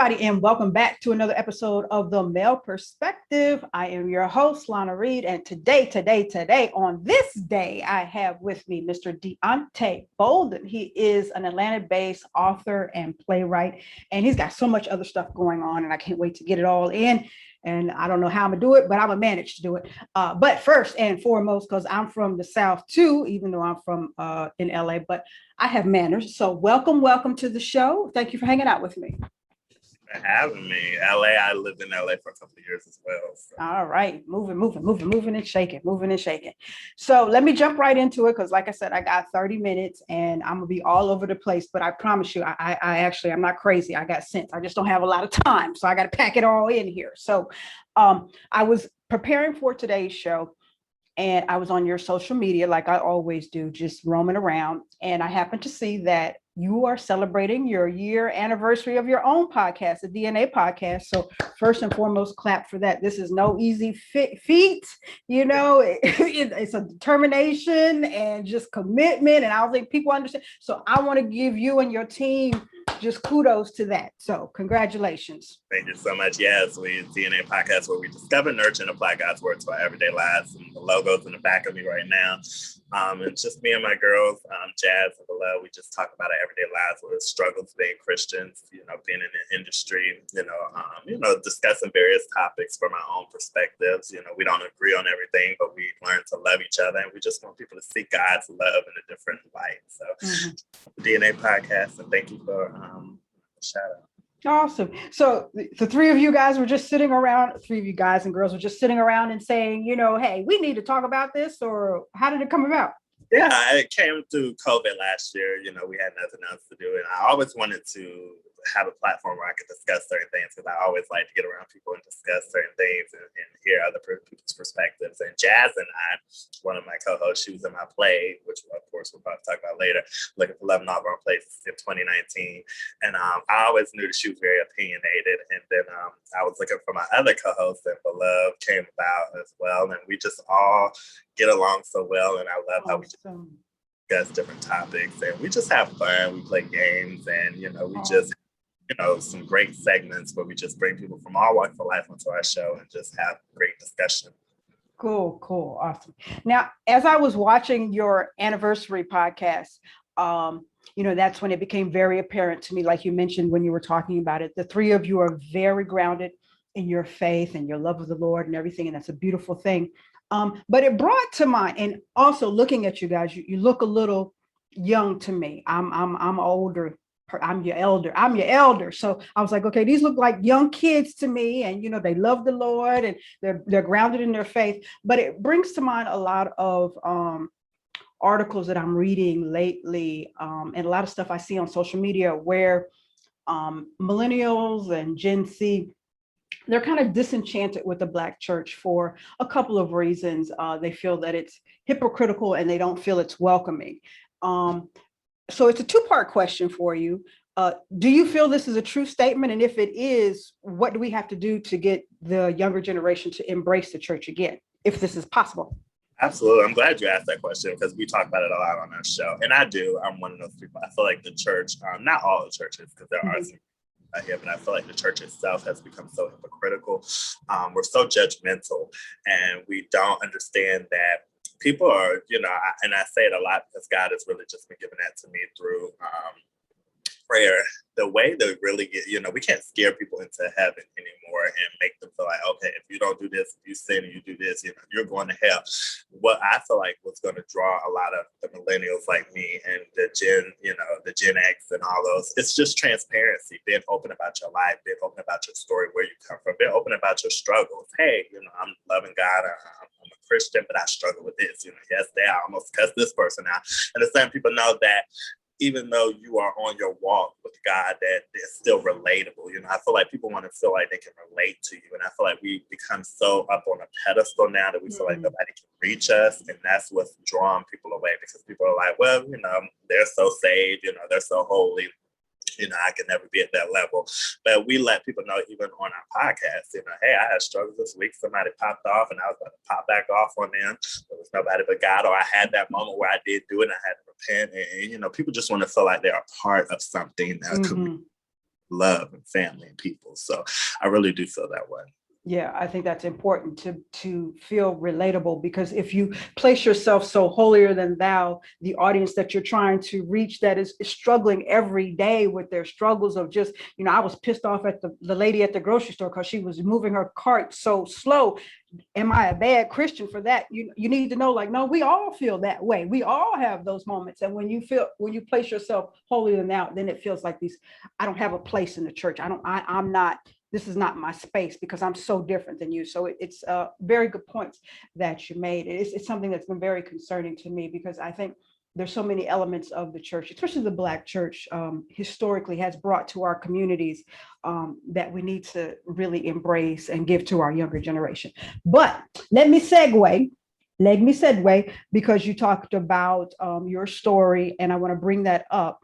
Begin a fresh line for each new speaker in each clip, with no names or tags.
everybody, and welcome back to another episode of The Male Perspective. I am your host, Lana Reid, and today, on this day, I have with me Mr. Deonte Bolden. He is an Atlanta-based author and playwright, and he's got so much other stuff going on, and I can't wait to get it all in. And I don't know how I'm gonna do it, but I'm gonna manage to do it. But first and foremost, because I'm from the South too, even though I'm from in LA, but I have manners. So welcome to the show. Thank you for hanging out with me.
For having me. I lived in LA for a couple of years as well. So.
All right, moving and shaking. So let me jump right into it, because like I said, I got 30 minutes and I'm gonna be all over the place, but I promise you, I'm not crazy. I got sense. I just don't have a lot of time, so I got to pack it all in here. So I was preparing for today's show, and I was on your social media like I always do, just roaming around, and I happened to see that you are celebrating your year anniversary of your own podcast, the DNA podcast. So first and foremost, clap for that. This is no easy feat. You know, it's a determination and just commitment. And I don't think people understand. So I want to give you and your team just kudos to that. So congratulations.
Thank you so much. Yes, we DNA podcast where we discover, nurture, and apply God's word to our everyday lives. And the logo's in the back of me right now. It's just me and my girls, Jazz and Below. We just talk about our everyday lives, with the struggles being Christians, being in the industry, discussing various topics from our own perspectives. We don't agree on everything, but we learn to love each other, and we just want people to see God's love in a different light. So, DNA podcast, and thank you for the shout out.
Awesome. So the three of you guys were just sitting around, three of you guys and girls were just sitting around and saying, hey, we need to talk about this, or how did it come about?
Yeah, it came through COVID last year. We had nothing else to do. And I always wanted to have a platform where I could discuss certain things, because I always like to get around people and discuss certain things and hear other people's perspectives. And Jazz and I, one of my co-hosts, she was in my play, which of course we'll probably talk about later, Looking for Love in All Wrong Places in 2019. And I always knew that she was very opinionated. And then I was looking for my other co-host, and Beloved came about as well. And we just all get along so well. And I love how we just discuss different topics, and we just have fun. We play games, and we just some great segments where we just bring people from all walks of life onto our show and just have great discussion.
Cool, awesome. Now, as I was watching your anniversary podcast, that's when it became very apparent to me, like you mentioned when you were talking about it, the three of you are very grounded in your faith and your love of the Lord and everything, and that's a beautiful thing. But it brought to mind, and also looking at you guys, you look a little young to me. I'm older. I'm your elder. So I was like, okay, these look like young kids to me. And, they love the Lord and they're grounded in their faith. But it brings to mind a lot of articles that I'm reading lately, and a lot of stuff I see on social media where millennials and Gen Z, they're kind of disenchanted with the Black church for a couple of reasons. They feel that it's hypocritical and they don't feel it's welcoming. So it's a two-part question for you. Do you feel this is a true statement? And if it is, what do we have to do to get the younger generation to embrace the church again, if this is possible?
Absolutely. I'm glad you asked that question, because we talk about it a lot on our show. And I do. I'm one of those people. I feel like the church, not all the churches, because there are some out here, but I feel like the church itself has become so hypocritical. We're so judgmental, and we don't understand that people are, and I say it a lot because God has really just been giving that to me through prayer. The way that really get, we can't scare people into heaven anymore and make them feel like, okay, if you don't do this, if you sin and you do this, you're going to hell. What I feel like was going to draw a lot of the millennials like me and the Gen X and all those, it's just transparency, being open about your life, being open about your story, where you come from, being open about your struggles. Hey, I'm loving God. I'm a Christian, but I struggle with this. Yes, I almost cussed this person out. And it's letting people know that even though you are on your walk with God, that it's still relatable. I feel like people want to feel like they can relate to you. And I feel like we become so up on a pedestal now that we feel like nobody can reach us. And that's what's drawing people away, because people are like, well, they're so saved, they're so holy. I can never be at that level. But we let people know, even on our podcast, hey, I had struggles this week. Somebody popped off and I was about to pop back off on them. There was nobody but God. Or I had that moment where I did do it and I had to repent. And people just want to feel like they're a part of something. love and family and people. So I really do feel that way.
Yeah, I think that's important to feel relatable, because if you place yourself so holier than thou, the audience that you're trying to reach that is struggling every day with their struggles of just, I was pissed off at the lady at the grocery store because she was moving her cart so slow. Am I a bad Christian for that? You need to know, like, no, we all feel that way. We all have those moments. And when you place yourself holier than thou, then it feels like I don't have a place in the church. I'm not, this is not my space because I'm so different than you. So it's very good points that you made. It's something that's been very concerning to me, because I think there's so many elements of the church, especially the Black church, historically has brought to our communities that we need to really embrace and give to our younger generation. But let me segue, because you talked about your story, and I want to bring that up.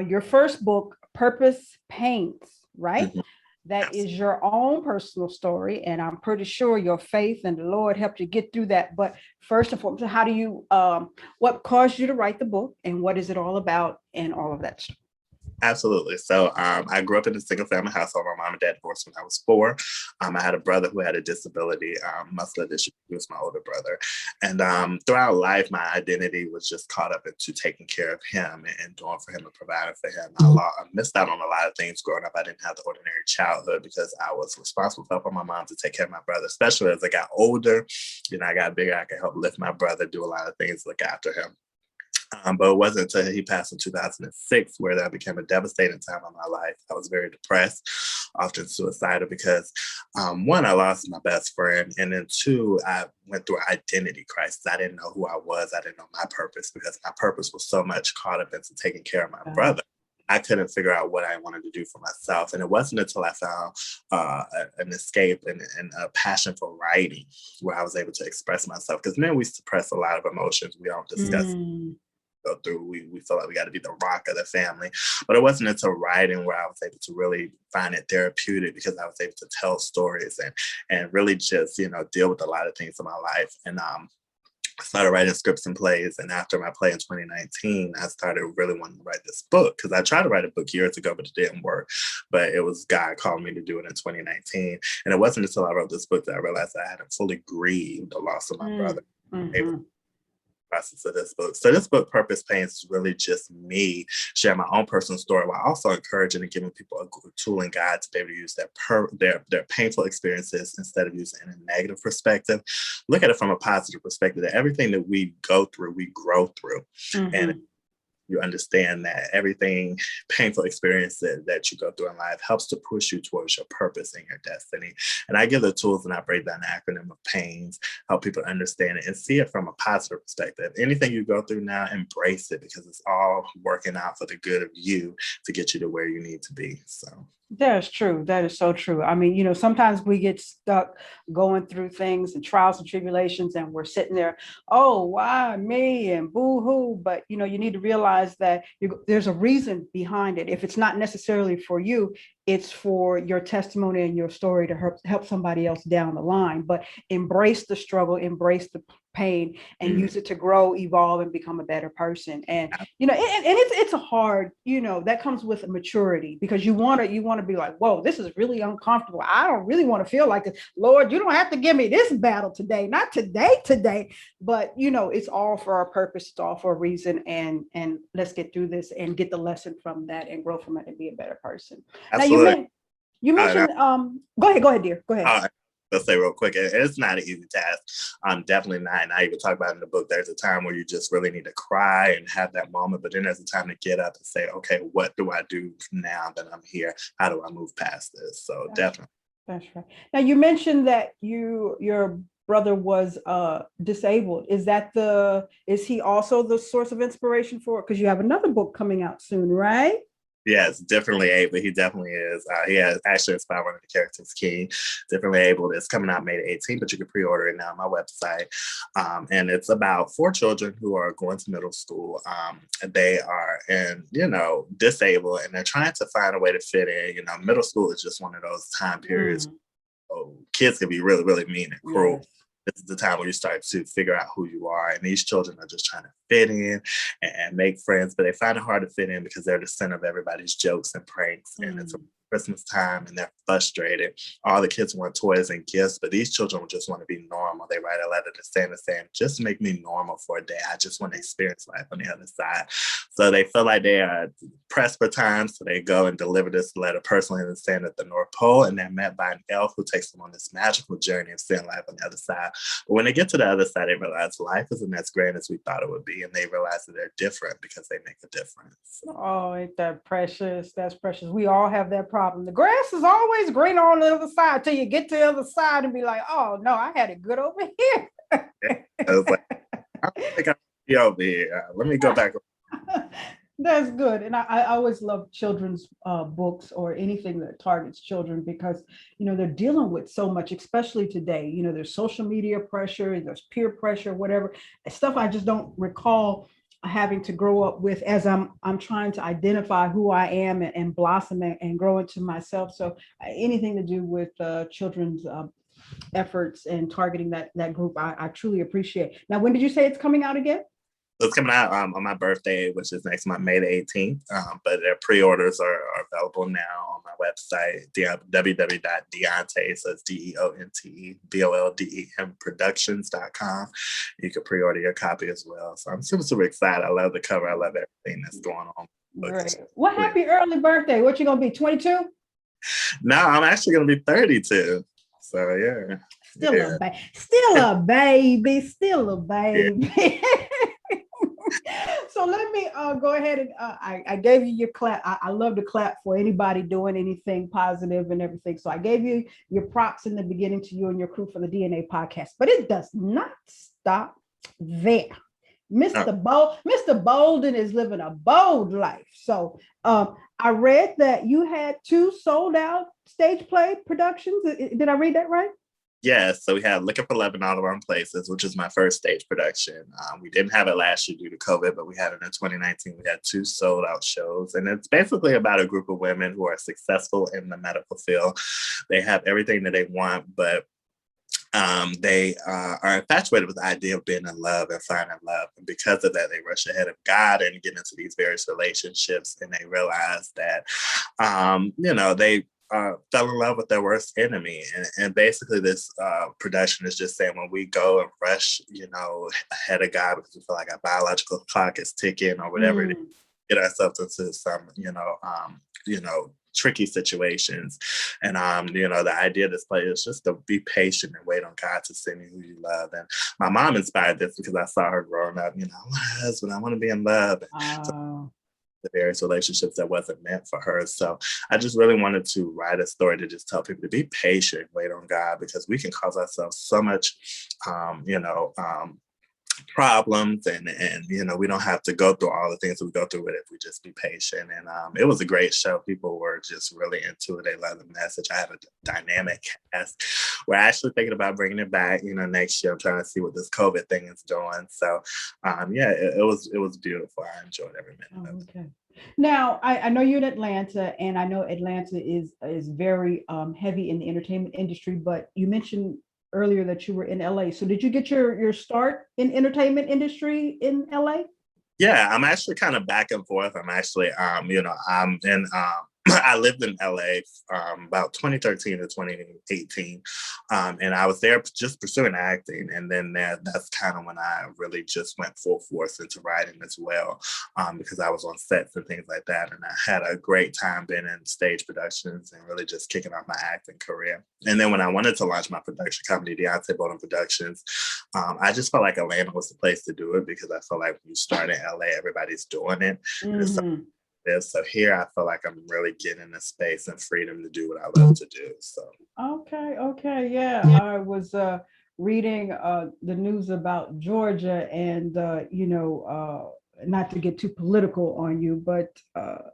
Your first book, Purpose Paints, right?
Mhm.
That is your own personal story, and I'm pretty sure your faith and the Lord helped you get through that. But first and foremost, how do you, what caused you to write the book, and what is it all about, and all of that stuff?
Absolutely. So I grew up in a single family household. My mom and dad divorced when I was 4. I had a brother who had a disability, muscular dystrophy. He was my older brother. And throughout life, my identity was just caught up into taking care of him and doing for him and providing for him. I missed out on a lot of things growing up. I didn't have the ordinary childhood because I was responsible for helping my mom to take care of my brother, especially as I got older. I got bigger. I could help lift my brother, do a lot of things, look after him. But it wasn't until he passed in 2006 where that became a devastating time in my life. I was very depressed, often suicidal, because 1, I lost my best friend, and then 2, I went through an identity crisis. I didn't know who I was. I didn't know my purpose, because my purpose was so much caught up into taking care of my brother. I couldn't figure out what I wanted to do for myself. And it wasn't until I found an escape and a passion for writing, where I was able to express myself. Because men, we suppress a lot of emotions. We don't discuss go through. We feel like we got to be the rock of the family. But it wasn't until writing where I was able to really find it therapeutic, because I was able to tell stories and really just, deal with a lot of things in my life. And I started writing scripts and plays. And after my play in 2019, I started really wanting to write this book, because I tried to write a book years ago, but it didn't work. But it was God called me to do it in 2019. And it wasn't until I wrote this book that I realized I hadn't fully grieved the loss of my brother. Process of this book. So this book, Purpose Paints, is really just me sharing my own personal story, while also encouraging and giving people a tool and guide to be able to use their painful experiences, instead of using it in a negative perspective. Look at it from a positive perspective, that everything that we go through, we grow through. And you understand that everything painful experience that you go through in life helps to push you towards your purpose and your destiny. And I give the tools, and I break down the acronym of PAINS, help people understand it and see it from a positive perspective. Anything you go through now, embrace it, because it's all working out for the good of you to get you to where you need to be. So
that is true. That is so true. I mean, sometimes we get stuck going through things and trials and tribulations, and we're sitting there, oh, why me, and boo hoo. But, you need to realize that there's a reason behind it. If it's not necessarily for you, it's for your testimony and your story to help somebody else down the line. But embrace the struggle, embrace the pain, and use it to grow, evolve, and become a better person. And it's a hard, that comes with maturity, because you want to be like, whoa, this is really uncomfortable. I don't really want to feel like this. Lord, you don't have to give me this battle today, not today. But it's all for our purpose, it's all for a reason, and let's get through this and get the lesson from that and grow from it and be a better person.
absolutely.
Now you mentioned go ahead, dear. Go ahead.
Let's say real quick, it's not an easy task. Definitely not. And I even talk about it in the book. There's a time where you just really need to cry and have that moment, but then there's a time to get up and say, okay, what do I do now that I'm here? How do I move past this? So definitely.
That's right. Now you mentioned that your brother was disabled. Is he also the source of inspiration for it? Because you have another book coming out soon, right?
Yes, Differently Able. He definitely is. He has actually inspired one of the characters, King. Differently Able is coming out May 18th, but you can pre-order it now on my website. And it's about 4 children who are going to middle school. They are disabled, and they're trying to find a way to fit in. Middle school is just one of those time periods. Kids can be really, really mean and cruel.
Yes.
this is the time where you start to figure out who you are. And these children are just trying to fit in and make friends, but they find it hard to fit in because they're the center of everybody's jokes and pranks. And it's Christmas time and they're frustrated. All the kids want toys and gifts, but these children just want to be normal. They write a letter to Santa saying, just make me normal for a day. I just want to experience life on the other side. So they feel like they are pressed for time. So they go and deliver this letter personally to Santa at the North Pole. And they're met by an elf who takes them on this magical journey of seeing life on the other side. But when they get to the other side, they realize life isn't as grand as we thought it would be. And they realize that they're different because they make a difference.
Oh, ain't that precious? That's precious. We all have that problem. The grass is always greener on the other side till you get to the other side and be like, oh no, I had it good over here.
I was like, I don't think I'll be over here. Let me go back.
That's good. And I always love children's books or anything that targets children because, they're dealing with so much, especially today. There's social media pressure, there's peer pressure, whatever, stuff I just don't recall having to grow up with as I'm trying to identify who I am and blossom and grow into myself. So anything to do with children's efforts and targeting that group, I truly appreciate. Now, when did you say it's coming out again?
It's coming out on my birthday, which is next month, May the 18th. But their pre-orders are available now on my website, www.deonte, so it's DEONTE, Productions.com. You can pre-order your copy as well. So I'm super, super excited. I love the cover. I love everything that's going on.
Great. Well, happy early birthday. What you going to be, 22?
No, I'm actually going to be 32. So, yeah.
Still a baby. Still a baby. Yeah. So let me go ahead and I gave you your clap. I love to clap for anybody doing anything positive and everything. So I gave you your props in the beginning to you and your crew for the DNA podcast, but it does not stop there. Mr. Bolden is living a bold life. So I read that you had 2 sold out stage play productions. Did I read that right?
Yes, so we had Looking for Love in All the Wrong Places, which is my first stage production. We didn't have it last year due to COVID, but we had it in 2019. We had 2 sold out shows, and it's basically about a group of women who are successful in the medical field. They have everything that they want, but they are infatuated with the idea of being in love and finding love. And because of that, they rush ahead of God and get into these various relationships, and they realize that, they fell in love with their worst enemy. And basically this production is just saying when we go and rush, ahead of God because we feel like our biological clock is ticking or whatever it is, get ourselves into some, tricky situations. And, the idea of this play is just to be patient and wait on God to send you who you love. And my mom inspired this because I saw her growing up, I want a husband, I want to be in love. So, the various relationships that wasn't meant for her. So I just really wanted to write a story to just tell people to be patient, wait on God, because we can cause ourselves so much, problems and we don't have to go through all the things that we go through with it if we just be patient. And it was a great show. People were just really into it. They love the message. I have a dynamic cast. We're actually thinking about bringing it back next year. I'm trying to see what this COVID thing is doing. So it was beautiful. I enjoyed every minute of it.
Okay. Now, I know you're in Atlanta, and I know Atlanta is very heavy in the entertainment industry, but you mentioned earlier that you were in LA. So did you get your start in entertainment industry in LA?
Yeah, I'm actually kind of back and forth. I'm actually, I'm in, I lived in LA about 2013 to 2018. And I was there just pursuing acting. And then that's kind of when I really just went full force into writing as well, because I was on sets and things like that. And I had a great time being in stage productions and really just kicking off my acting career. And then when I wanted to launch my production company, Deonte Bolden Productions, I just felt like Atlanta was the place to do it because I felt like when you start in LA, everybody's doing it.
Mm-hmm.
So here I feel like I'm really getting the space and freedom to do what I love to do. So
okay, yeah. I was reading the news about Georgia, and not to get too political on you, but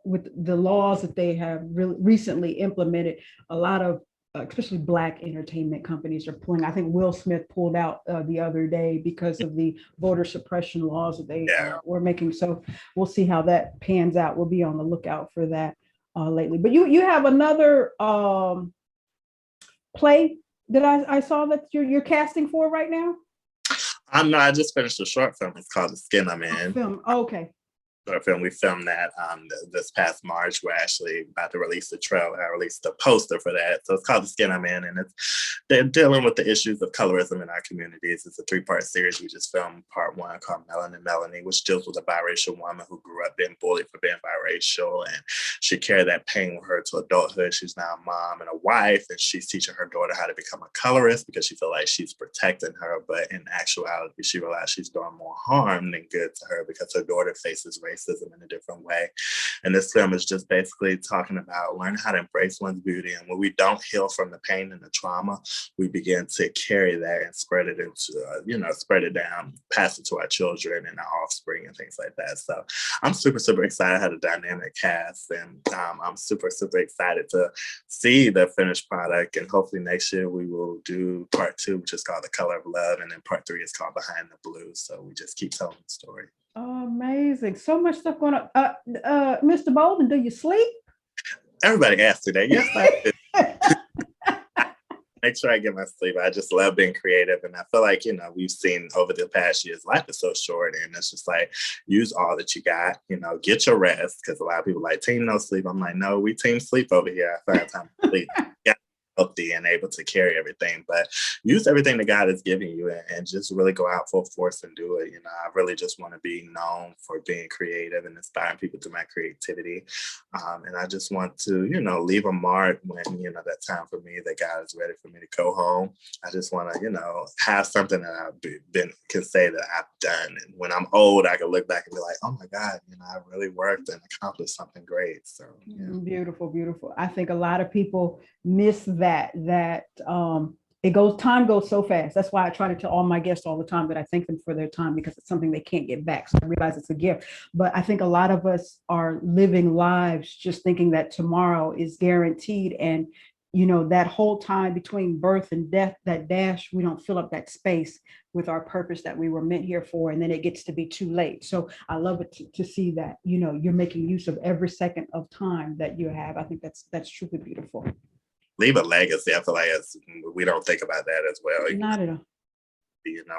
with the laws that they have recently implemented, a lot of especially Black entertainment companies are pulling. I think Will Smith pulled out the other day because of the voter suppression laws that they were making. So we'll see how that pans out. We'll be on the lookout for that lately. But you have another play I saw that you're casting for right now?
No, I just finished a short film. It's called The Skin I'm
Oh,
In.
film. Oh, okay.
Short film. We filmed that this past March. We're actually about to release the trailer. I released the poster for that. So it's called The Skin I'm In, and they're dealing with the issues of colorism in our communities. It's a 3-part series. We just filmed part 1 called Melanin Melanie, which deals with a biracial woman who grew up being bullied for being biracial, and she carried that pain with her to adulthood. She's now a mom and a wife, and she's teaching her daughter how to become a colorist because she feels like she's protecting her, but in actuality, she realized she's doing more harm than good to her because her daughter faces racism in a different way. And this film is just basically talking about learning how to embrace one's beauty. And when we don't heal from the pain and the trauma, we begin to carry that and spread it into, spread it down, pass it to our children and our offspring and things like that. So I'm super, super excited. I had a dynamic cast, and I'm super, super excited to see the finished product. And hopefully next year we will do part 2, which is called The Color of Love. And then part 3 is called Behind the Blue. So we just keep telling the story.
Oh, amazing. So much stuff going on. Mr. Bolden, do you sleep?
Everybody asks me that. Yes, I do. Make sure I get my sleep. I just love being creative. And I feel like, we've seen over the past years, life is so short. And it's just like, use all that you got, get your rest. Because a lot of people like, team no sleep. I'm like, no, we team sleep over here. I find time to sleep. Yeah. Healthy and able to carry everything, but use everything that God is giving you and just really go out full force and do it. I really just want to be known for being creative and inspiring people through my creativity. And I just want to, leave a mark when, that time for me, that God is ready for me to go home. I just want to, have something that I've can say that I've done. And when I'm old, I can look back and be like, oh my God, I really worked and accomplished something great. So yeah.
Beautiful, beautiful. I think a lot of people miss that time goes so fast. That's why I try to tell all my guests all the time that I thank them for their time, because it's something they can't get back. So I realize it's a gift. But I think a lot of us are living lives just thinking that tomorrow is guaranteed. And that whole time between birth and death, that dash, we don't fill up that space with our purpose that we were meant here for. And then it gets to be too late. So I love it to see that, you're making use of every second of time that you have. I think that's truly beautiful.
Leave a legacy. I feel like we don't think about that as well.
Not at all.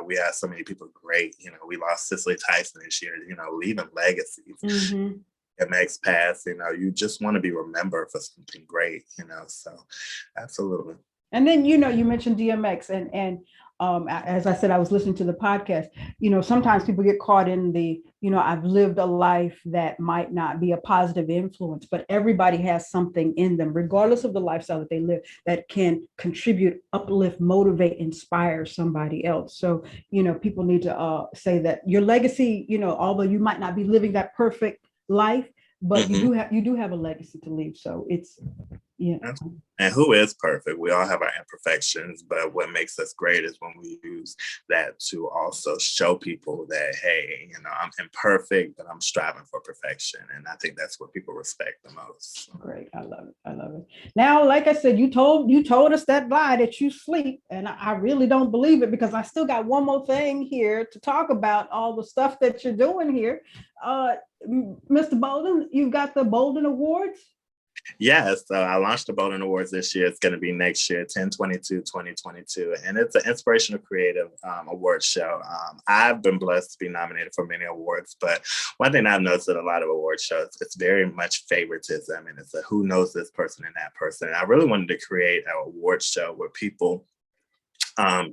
We have so many people great. We lost Cicely Tyson this year, leaving legacies.
Mm-hmm.
It makes past, you just want to be remembered for something great, so absolutely.
And then, you mentioned DMX and as I said, I was listening to the podcast, sometimes people get caught in the, I've lived a life that might not be a positive influence, but everybody has something in them, regardless of the lifestyle that they live, that can contribute, uplift, motivate, inspire somebody else. So, people need to say that your legacy, although you might not be living that perfect life, but mm-hmm. you do have a legacy to leave. So it's,
And who is perfect? We all have our imperfections, but what makes us great is when we use that to also show people that, hey, I'm imperfect, but I'm striving for perfection. And I think that's what people respect the most.
Great. I love it. I love it. Now, like I said, you told us that lie that you sleep. And I really don't believe it, because I still got one more thing here to talk about, all the stuff that you're doing here. Mr. Bolden, you've got the Boldin Awards.
Yes, so I launched the Boldin Awards this year. It's going to be next year, 10/22/2022, and it's an inspirational creative award show. I've been blessed to be nominated for many awards, but one thing I've noticed at a lot of award shows, it's very much favoritism, and it's a who knows this person and that person. And I really wanted to create an award show where people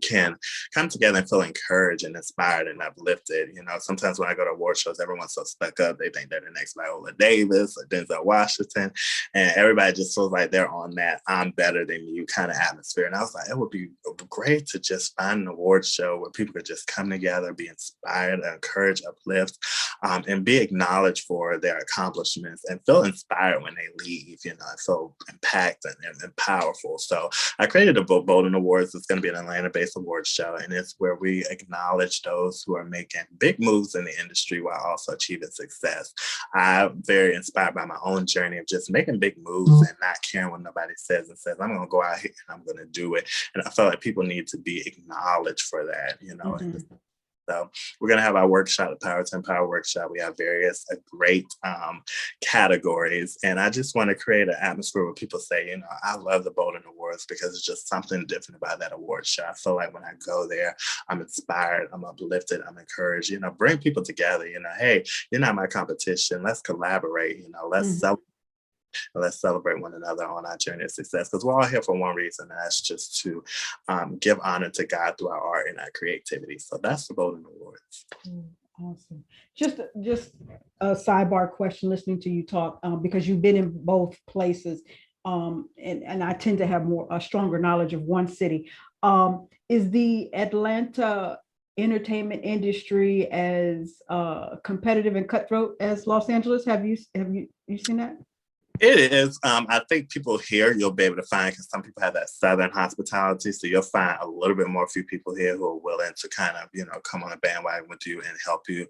can come together and feel encouraged and inspired and uplifted. Sometimes when I go to award shows, everyone's so stuck up. They think they're the next Viola Davis or Denzel Washington, and everybody just feels like they're on that I'm better than you kind of atmosphere. And I was like, it would be great to just find an award show where people could just come together, be inspired, encourage, uplift, and be acknowledged for their accomplishments and feel inspired when they leave, feel impacted and powerful. So I created the Boldin Awards. It's going to be an Atlanta-based award show, and it's where we acknowledge those who are making big moves in the industry while also achieving success. I'm very inspired by my own journey of just making big moves and not caring what nobody says, and says, I'm going to go out here and I'm going to do it. And I feel like people need to be acknowledged for that,
Mm-hmm.
So we're going to have our workshop, the Power to Empower workshop. We have various great categories. And I just want to create an atmosphere where people say, you know, I love the Boldin Awards because it's just something different about that award show. I feel like when I go there, I'm inspired, I'm uplifted, I'm encouraged, you know, bring people together, you know, hey, you're not my competition. Let's collaborate, you know, let's celebrate one another on our journey of success, because we're all here for one reason, and that's just to give honor to God through our art and our creativity. So that's the Boldin Awards.
Awesome. Just a sidebar question, listening to you talk, because you've been in both places, and I tend to have a stronger knowledge of one city. Is the Atlanta entertainment industry as competitive and cutthroat as Los Angeles? Have you seen that?
It is. I think people here you'll be able to find, because some people have that Southern hospitality. So you'll find a little bit more few people here who are willing to kind of, you know, come on a bandwagon with you and help you.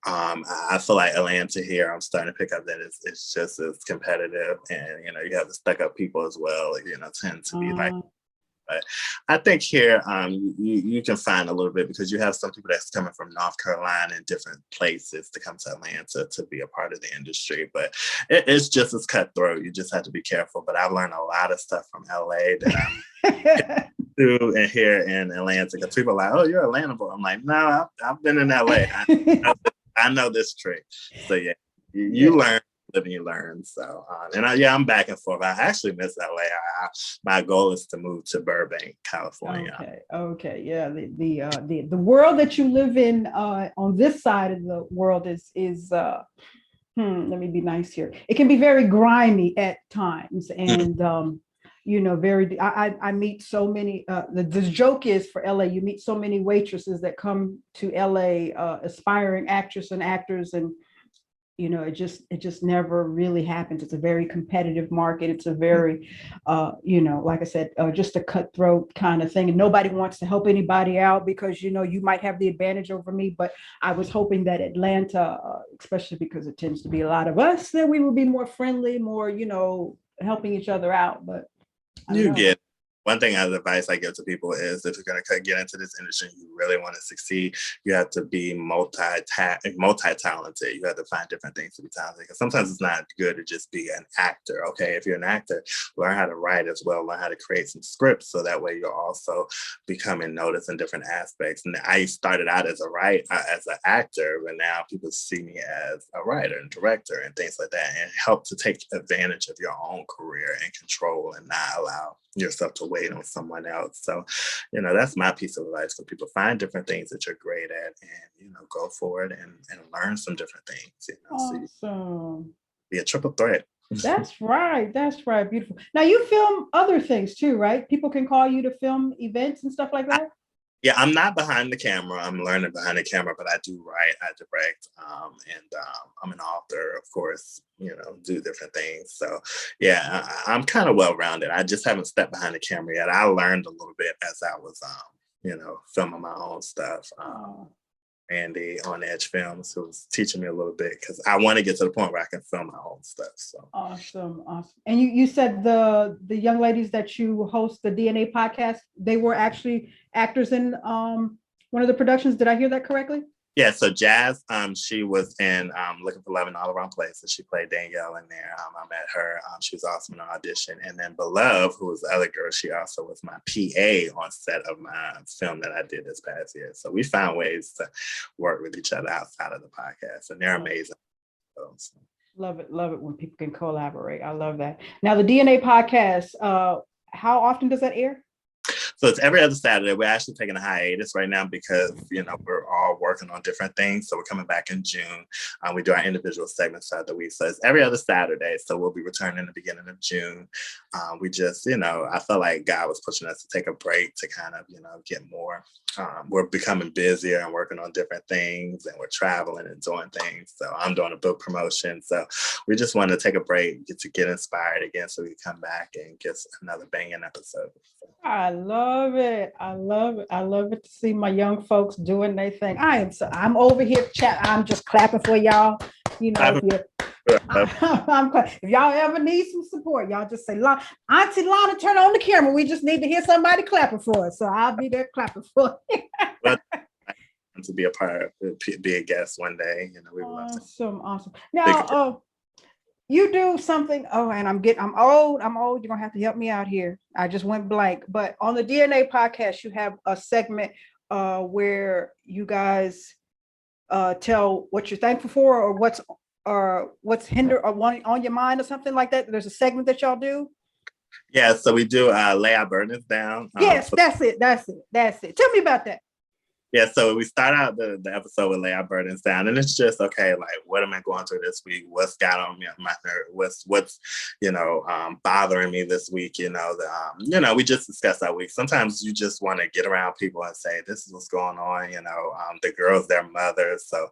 I feel like Atlanta here, I'm starting to pick up that it's just as competitive, and, you know, you have the stuck up people as well, you know, tend to be like. But I think here you can find a little bit, because you have some people that's coming from North Carolina and different places to come to Atlanta to be a part of the industry. But it's just as cutthroat. You just have to be careful. But I've learned a lot of stuff from LA that I'm do and here in Atlanta, because people are like, "Oh, you're Atlanta boy." I'm like, "No, I've been in LA. I know this trick." So yeah, you learn. Live and you learn. So I'm back and forth. I actually miss LA. My goal is to move to Burbank, California.
Okay. Yeah. The world that you live in on this side of the world is let me be nice here. It can be very grimy at times, and you know, very. I meet so many. The joke is, for LA, you meet so many waitresses that come to LA, aspiring actors and actors, and you know, it just never really happens. It's a very competitive market. It's a very, you know, like I said, just a cutthroat kind of thing. And nobody wants to help anybody out because, you know, you might have the advantage over me. But I was hoping that Atlanta, especially because it tends to be a lot of us, that we would be more friendly, more, you know, helping each other out. But
you get one thing as advice I give to people is, if you're going to get into this industry, you really want to succeed, you have to be multi-talented. You have to find different things to be talented, because sometimes it's not good to just be an actor. Okay, if you're an actor, learn how to write as well, learn how to create some scripts, so that way you're also becoming noticed in different aspects. And I started out as as an actor, but now people see me as a writer and director and things like that, and help to take advantage of your own career and control, and not allow yourself to wait on someone else. So, you know, that's my piece of advice for people. Find different things that you're great at, and, you know, go for it and learn some different things. You know,
awesome.
So be a triple threat.
That's right. Beautiful. Now you film other things too, right? People can call you to film events and stuff like that.
Yeah, I'm not behind the camera. I'm learning behind the camera, but I do write, I direct, and I'm an author, of course, you know, do different things. So yeah, I'm kind of well-rounded. I just haven't stepped behind the camera yet. I learned a little bit as I was, you know, filming my own stuff. Andy on Edge Films, who was teaching me a little bit, because I want to get to the point where I can film my own stuff. So
awesome. And you said the young ladies that you host the DNA podcast, they were actually actors in one of the productions. Did I hear that correctly?
Yeah, so Jazz, she was in Looking for Love in All Around Places. She played Danielle in there. I met her. She was awesome in an audition. And then Beloved, who was the other girl, she also was my PA on set of my film that I did this past year. So we found ways to work with each other outside of the podcast, and they're amazing. So.
Love it when people can collaborate. I love that. Now, the DNA podcast, how often does that air?
So it's every other Saturday. We're actually taking a hiatus right now because, you know, we're all working on different things. So we're coming back in June. We do our individual segments throughout the week. So it's every other Saturday. So we'll be returning in the beginning of June. We just, you know, I felt like God was pushing us to take a break to kind of, you know, get more. We're becoming busier and working on different things, and we're traveling and doing things. So I'm doing a book promotion. So we just wanted to take a break, get inspired again, so we can come back and get another banging episode.
I love it. I love it to see my young folks doing their thing. I'm over here I'm just clapping for y'all. You know, if y'all ever need some support, y'all just say, Auntie Lana, turn on the camera. We just need to hear somebody clapping for us. So I'll be there clapping for you.
to be a part, be a guest one day. You know, we would love to.
Awesome. Now, you do something. Oh, and I'm old. You're gonna have to help me out here. I just went blank. But on the DNA podcast, you have a segment where you guys tell what you're thankful for, or what's hinder or on your mind, or something like that. There's a segment that y'all do.
Yeah, so we do lay our burdens down.
Yes, that's it. Tell me about that.
Yeah, so we start out the episode with lay our burdens down, and it's just okay. Like, what am I going through this week? What's got on me, my nerve? What's bothering me this week? We just discuss our week. Sometimes you just want to get around people and say, "This is what's going on." The girls, their mothers. So,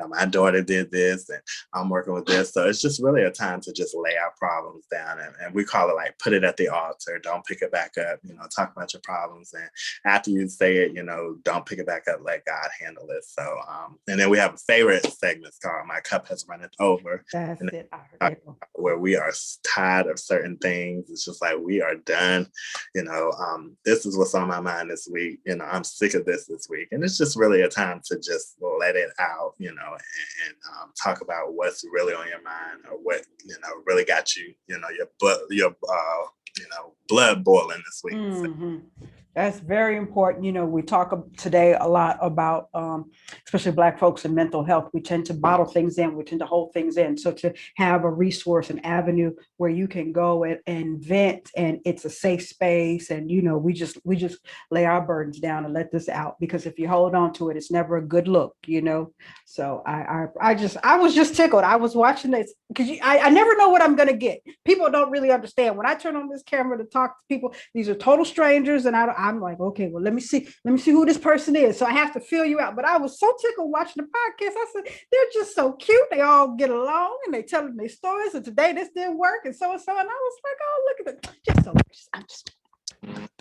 my daughter did this, and I'm working with this. So it's just really a time to just lay our problems down, and we call it like put it at the altar. Don't pick it back up. Talk about your problems, and after you say it, don't pick it back up, let God handle it. So and then we have a favorite segment called My Cup Has Run Over.
That's it. I heard it.
Where we are tired of certain things. It's just like we are done. This is what's on my mind this week. I'm sick of this week. And it's just really a time to just let it out, and talk about what's really on your mind, or what really got you, your blood boiling this week.
Mm-hmm. That's very important. We talk today a lot about, especially Black folks and mental health. We tend to bottle things in. We tend to hold things in. So to have a resource, an avenue where you can go and vent, and it's a safe space. And, we just lay our burdens down and let this out, because if you hold on to it, it's never a good look, So I was just tickled. I was watching this because I never know what I'm going to get. People don't really understand. When I turn on this camera to talk to people, these are total strangers, and I'm like, okay, well, let me see who this person is. So I have to fill you out. But I was so tickled watching the podcast. I said, they're just so cute. They all get along, and they telling their stories. And today this didn't work, and so and so. And I was like, oh, look at it, just so precious.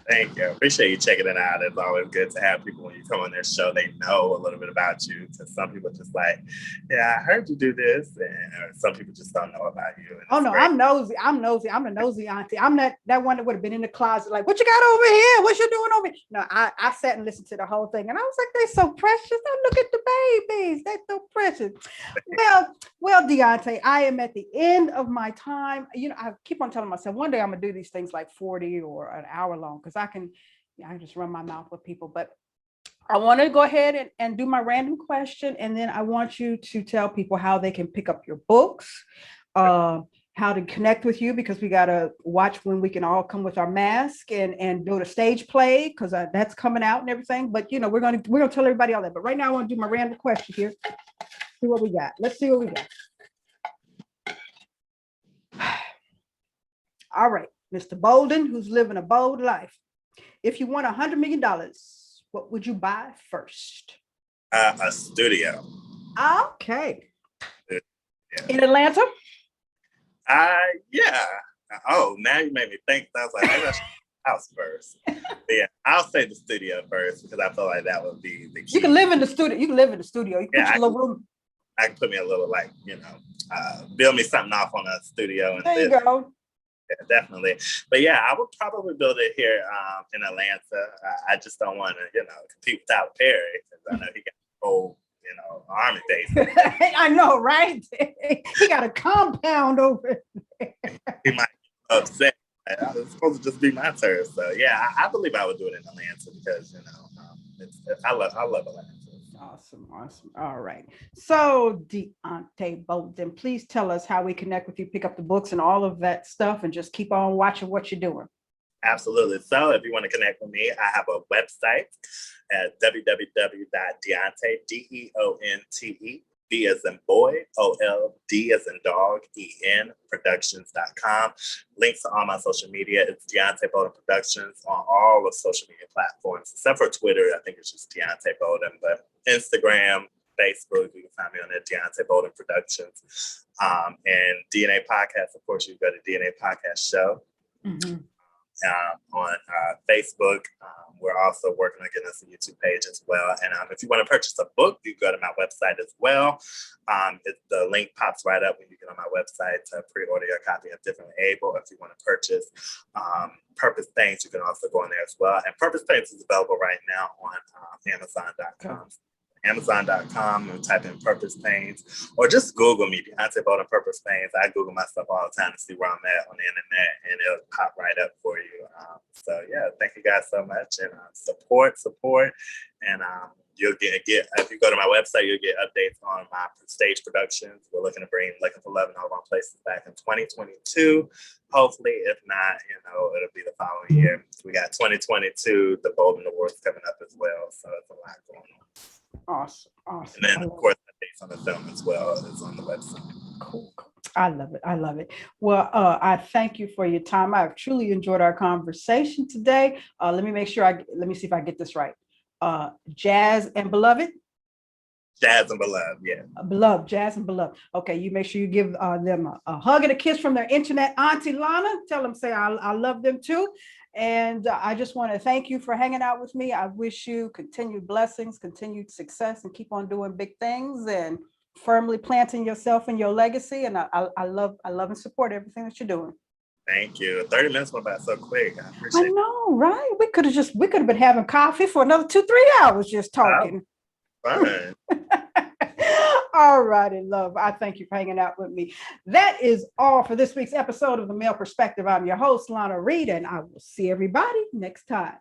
Thank you. Appreciate you checking it out. It's always good to have people when you come on their show, they know a little bit about you. Because some people just like, yeah, I heard you do this. And some people just don't know about you.
Oh, no, great. I'm nosy. I'm the nosy auntie. I'm that one that would have been in the closet like, what you got over here? What you doing over here? No, I sat and listened to the whole thing. And I was like, they're so precious. Oh, look at the babies. They're so precious. Well, Deonte, I am at the end of my time. I keep on telling myself one day I'm going to do these things like 40 or an hour long, because I can just run my mouth with people. But I want to go ahead and do my random question. And then I want you to tell people how they can pick up your books, how to connect with you, because we got to watch when we can all come with our mask and do a stage play, because that's coming out and everything. But, we're going to tell everybody all that. But right now I want to do my random question here. See what we got. Let's see what we got. All right, Mr. Bolden, who's living a bold life. If you won $100 million, what would you buy first?
A studio.
Okay.
Yeah.
In Atlanta?
Yeah. Oh, now you made me think. I was like, maybe I should house first. But yeah, I'll say the studio first, because I feel like that would be the key.
You can live in the studio. You can put your little room.
I can put me a little, build me something off on a studio. And
there you go.
Yeah, definitely. But yeah, I would probably build it here in Atlanta. I just don't want to, compete with Tyler Perry, because I know he got a whole, army base.
I know, right? He got a compound over there.
He might be upset. It's supposed to just be my turn. So yeah, I believe I would do it in Atlanta, because, I love Atlanta.
Awesome. All right. So Deonte Bolden, please tell us how we connect with you, pick up the books and all of that stuff, and just keep on watching what you're doing.
Absolutely. So if you want to connect with me, I have a website at www.deonte, Deonte, B as in boy, OLD as in dog, EN, productions.com. Links to all my social media. It's Deonte Bolden Productions on all of social media platforms, except for Twitter. I think it's just Deonte Bolden, but Instagram, Facebook, you can find me on there, Deonte Bolden Productions. And DNA Podcast, of course, you go to DNA Podcast Show. Mm-hmm. On Facebook. We're also working on getting us a YouTube page as well. And if you want to purchase a book, you go to my website as well. The link pops right up when you get on my website to pre-order your copy of Differently Able. If you want to purchase Purpose Things, you can also go in there as well. And Purpose Things is available right now on Amazon.com. Amazon.com and type in Purpose Pains, or just Google me, Deonte Bolden Purpose Pains. I Google myself all the time to see where I'm at on the internet, and it'll pop right up for you. So yeah, thank you guys so much, and support, and you'll get if you go to my website, you'll get updates on my stage productions. We're looking to bring Looking for Love in All Wrong Places back in 2022. Hopefully, if not, it'll be the following year. We got 2022, the Boldin Awards coming up as well, so it's a lot going on.
Awesome.
And then, of course, updates on the film as well is on the website.
Cool. I love it. Well, I thank you for your time. I've truly enjoyed our conversation today. Let me see if I get this right. Jazz and Beloved.
Jazz and Beloved, yeah.
Beloved, Jazz and Beloved. Okay, you make sure you give them a hug and a kiss from their internet auntie Lana. Tell them, say I love them too. And I just want to thank you for hanging out with me. I wish you continued blessings, continued success, and keep on doing big things and firmly planting yourself and your legacy. And I love and support everything that you're doing.
Thank you. 30 minutes went by so quick. I appreciate it.
I know, right? We could have been having coffee for another 2-3 hours just talking.
Fine.
All righty, love. I thank you for hanging out with me. That is all for this week's episode of The Male Perspective. I'm your host, Lana Reid, and I will see everybody next time.